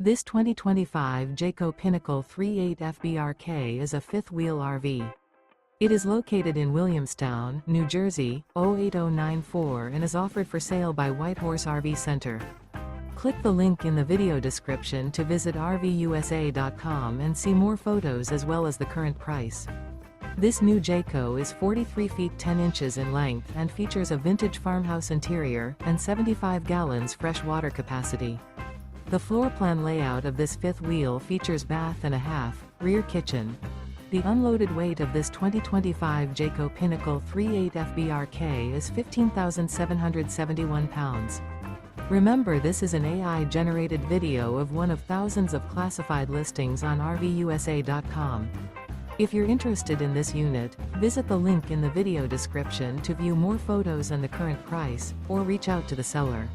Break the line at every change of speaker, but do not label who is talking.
This 2025 Jayco Pinnacle 38 FBRK is a fifth-wheel RV. It is located in Williamstown, New Jersey, 08094 and is offered for sale by Whitehorse RV Center. Click the link in the video description to visit RVUSA.com and see more photos as well as the current price. This new Jayco is 43 feet 10 inches in length and features a vintage farmhouse interior and 75 gallons fresh water capacity. The floor plan layout of this fifth wheel features bath and a half, rear kitchen. The unloaded weight of this 2025 Jayco Pinnacle 38 FBRK is 15,771 pounds. Remember, this is an AI-generated video of one of thousands of classified listings on RVUSA.com. If you're interested in this unit, visit the link in the video description to view more photos and the current price, or reach out to the seller.